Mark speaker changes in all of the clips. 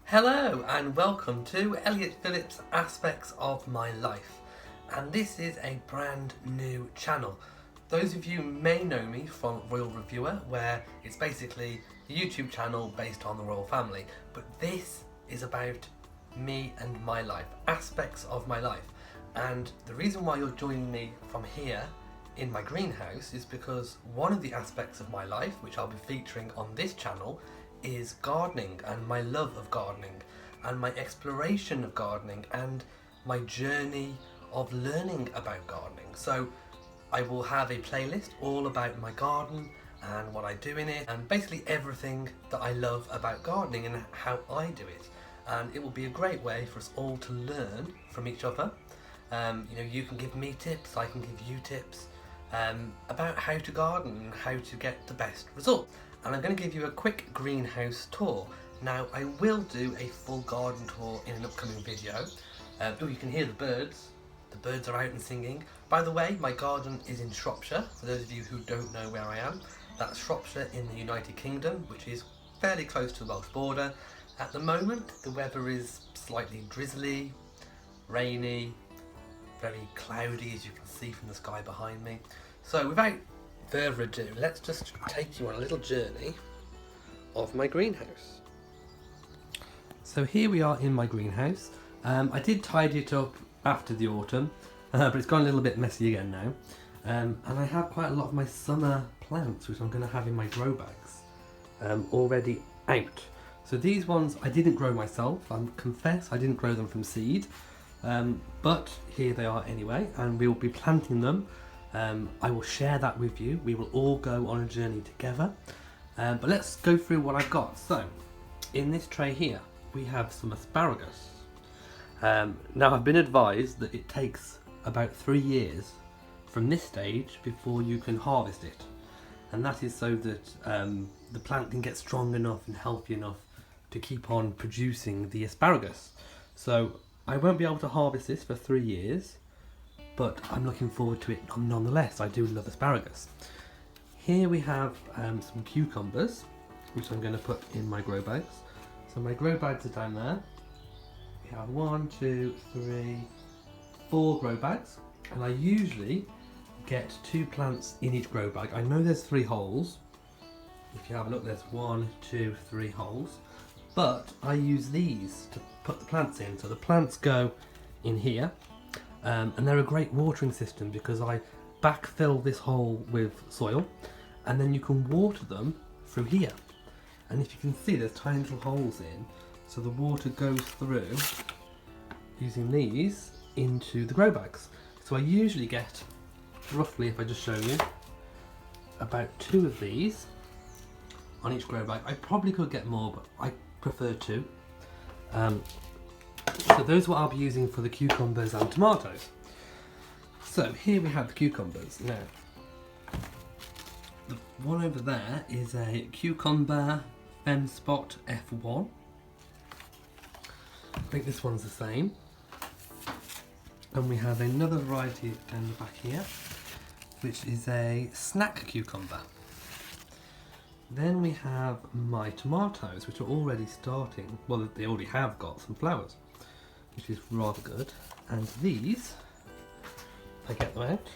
Speaker 1: Hello and welcome to Elliot Phillips Aspects of My Life, and this is a brand new channel. Those of you may know me from Royal Reviewer, where it's basically a YouTube channel based on the royal family, but this is about me and my life, aspects of my life. And the reason why you're joining me from here in my greenhouse is because one of the aspects of my life, which I'll be featuring on this channel, is gardening and my love of gardening and my exploration of gardening and my journey of learning about gardening. So I will have a playlist all about my garden and what I do in it and basically everything that I love about gardening and how I do it. And it will be a great way for us all to learn from each other. You can give me tips, I can give you tips about how to garden and how to get the best result. And I'm going to give you a quick greenhouse tour. Now I will do a full garden tour in an upcoming video. You can hear the birds. The birds are out and singing. By the way, my garden is in Shropshire, for those of you who don't know where I am. That's Shropshire in the United Kingdom, which is fairly close to the Welsh border. At the moment, the weather is slightly drizzly, rainy, very cloudy, as you can see from the sky behind me. So without further ado, let's just take you on a little journey of my greenhouse. So here we are in my greenhouse. I did tidy it up after the autumn, but it's gone a little bit messy again now. And I have quite a lot of my summer plants, which I'm going to have in my grow bags, already out. So these ones I didn't grow myself, I confess I didn't grow them from seed, but here they are anyway, and we will be planting them. I will share that with you. We will all go on a journey together. But let's go through what I've got. So, in this tray here, we have some asparagus. Now, I've been advised that it takes about 3 years from this stage before you can harvest it. And that is so that the plant can get strong enough and healthy enough to keep on producing the asparagus. So, I won't be able to harvest this for 3 years. But I'm looking forward to it nonetheless. I do love asparagus. Here we have some cucumbers, which I'm going to put in my grow bags. So my grow bags are down there. We have 1, 2, 3, 4 grow bags, and I usually get 2 plants in each grow bag. I know there's 3 holes. If you have a look, there's 1, 2, 3 holes. But I use these to put the plants in. So the plants go in here. And they're a great watering system because I backfill this hole with soil and then you can water them through here. And if you can see, there's tiny little holes in, so the water goes through using these into the grow bags. So I usually get, roughly, if I just show you, about 2 of these on each grow bag. I probably could get more, but I prefer 2. So those are what I'll be using for the cucumbers and tomatoes. So here we have the cucumbers. Now, the one over there is a cucumber Femspot F1. I think this one's the same. And we have another variety down the back here, which is a snack cucumber. Then we have my tomatoes, which are already starting, well, they already have got some flowers, which is rather good. And these, if I get them out,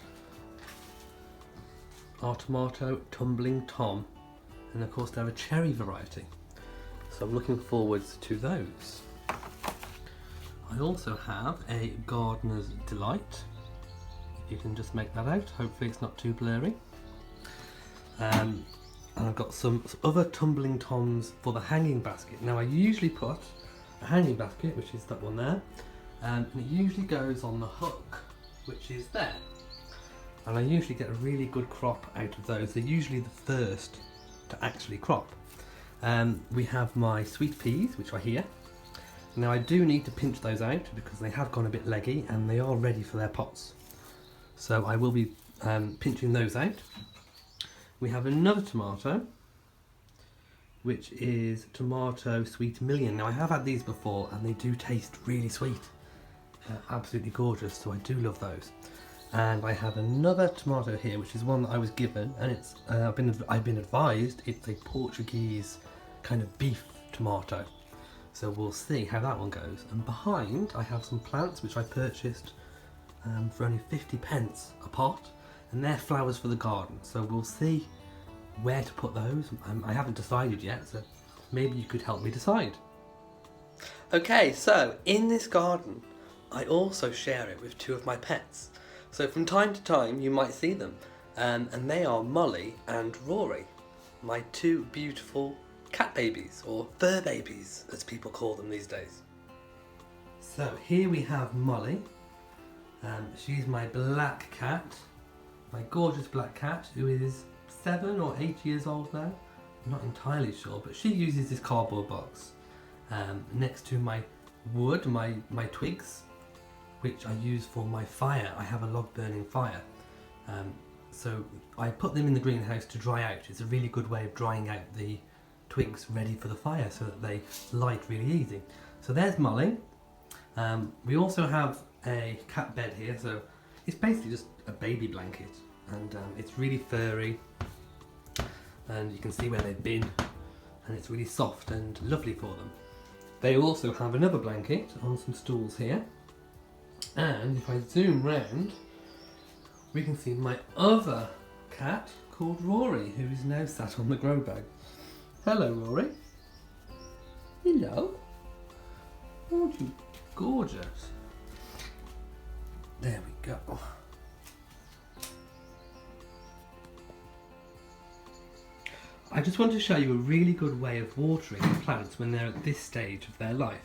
Speaker 1: are tomato tumbling tom, and of course they're a cherry variety, so I'm looking forward to those. I also have a gardener's delight. You can just make that out, hopefully it's not too blurry. And I've got some other tumbling toms for the hanging basket. Now I usually put a hanging basket, which is that one there, and it usually goes on the hook, which is there. And I usually get a really good crop out of those. They're usually the first to actually crop. We have my sweet peas, which are here. Now I do need to pinch those out because they have gone a bit leggy and they are ready for their pots. So I will be pinching those out. We have another tomato, which is tomato sweet million. Now I have had these before and they do taste really sweet. Absolutely gorgeous, so I do love those. And I have another tomato here, which is one that I was given, and it's I've been advised it's a Portuguese kind of beef tomato. So we'll see how that one goes. And behind I have some plants which I purchased for only 50p a pot, and they're flowers for the garden. So we'll see where to put those. I haven't decided yet, so maybe you could help me decide. Okay, so in this garden I also share it with two of my pets. So from time to time you might see them, and they are Molly and Rory, my two beautiful cat babies, or fur babies as people call them these days. So here we have Molly. She's my black cat, my gorgeous black cat, who is 7 or 8 years old now. I'm not entirely sure, but she uses this cardboard box next to my wood, my twigs, which I use for my fire. I have a log burning fire. So I put them in the greenhouse to dry out. It's a really good way of drying out the twigs ready for the fire so that they light really easy. So there's Molly. We also have a cat bed here, so it's basically just a baby blanket, and it's really furry, and you can see where they've been, and it's really soft and lovely for them. They also have another blanket on some stools here, and if I zoom round we can see my other cat called Rory, who is now sat on the grow bag. Hello Rory. Hello. Aren't you gorgeous? There we go. I just want to show you a really good way of watering plants when they're at this stage of their life.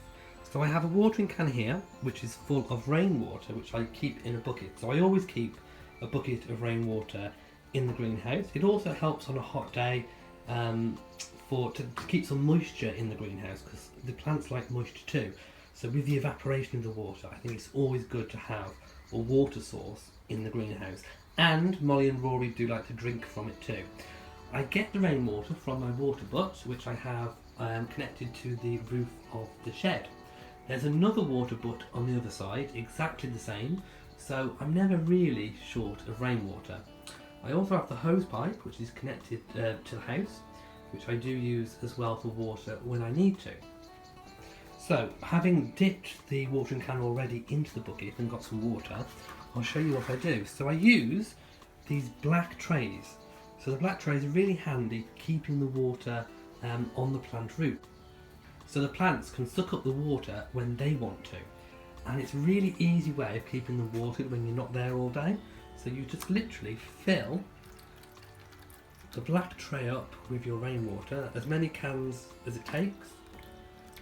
Speaker 1: So I have a watering can here which is full of rainwater, which I keep in a bucket. So I always keep a bucket of rainwater in the greenhouse. It also helps on a hot day to keep some moisture in the greenhouse, because the plants like moisture too. So with the evaporation of the water, I think it's always good to have a water source in the greenhouse. And Molly and Rory do like to drink from it too. I get the rainwater from my water butt, which I have connected to the roof of the shed. There's another water butt on the other side, exactly the same, so I'm never really short of rainwater. I also have the hose pipe, which is connected to the house, which I do use as well for water when I need to. So, having dipped the watering can already into the bucket and got some water, I'll show you what I do. So I use these black trays. So the black trays are really handy keeping the water on the plant root. So the plants can suck up the water when they want to. And it's a really easy way of keeping them watered when you're not there all day. So you just literally fill the black tray up with your rainwater, as many cans as it takes,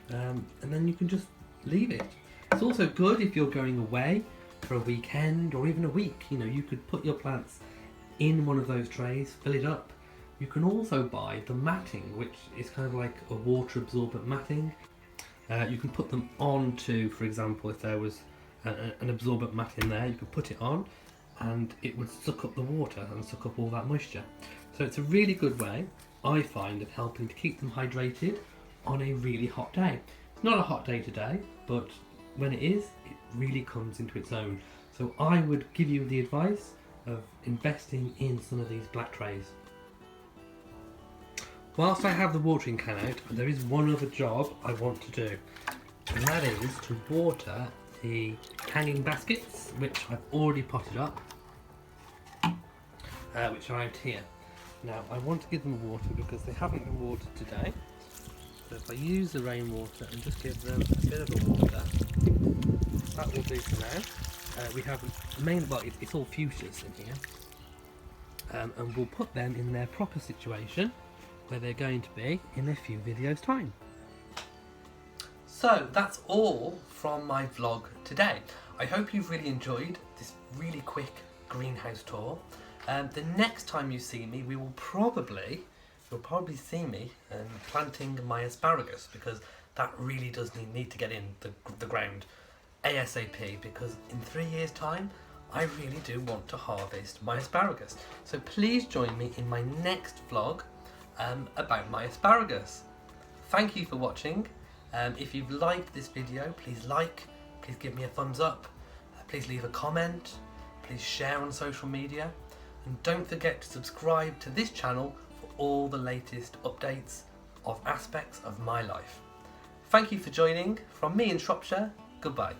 Speaker 1: and then you can just leave it. It's also good if you're going away for a weekend or even a week. You know, you could put your plants in one of those trays, fill it up. You can also buy the matting, which is kind of like a water absorbent matting. You can put them onto, for example, if there was an absorbent mat in there, you could put it on and it would suck up the water and suck up all that moisture. So it's a really good way, I find, of helping to keep them hydrated on a really hot day. It's not a hot day today, but when it is, it really comes into its own. So I would give you the advice of investing in some of these black trays. Whilst I have the watering can out, there is one other job I want to do, and that is to water the hanging baskets, which I've already potted up, which are out here. Now I want to give them water because they haven't been watered today. So if I use the rainwater and just give them a bit of a water, that will do for now. We have the main, well, it's all fuchsias in here, and we'll put them in their proper situation where they're going to be in a few videos time. So that's all from my vlog today. I hope you've really enjoyed this really quick greenhouse tour. The next time you see me, you'll probably see me planting my asparagus, because that really does need to get in the ground ASAP, because in 3 years time I really do want to harvest my asparagus. So please join me in my next vlog about my asparagus. Thank you for watching. If you've liked this video, please give me a thumbs up, please leave a comment, please share on social media, and don't forget to subscribe to this channel for all the latest updates of aspects of my life. Thank you for joining. From me in Shropshire, goodbye.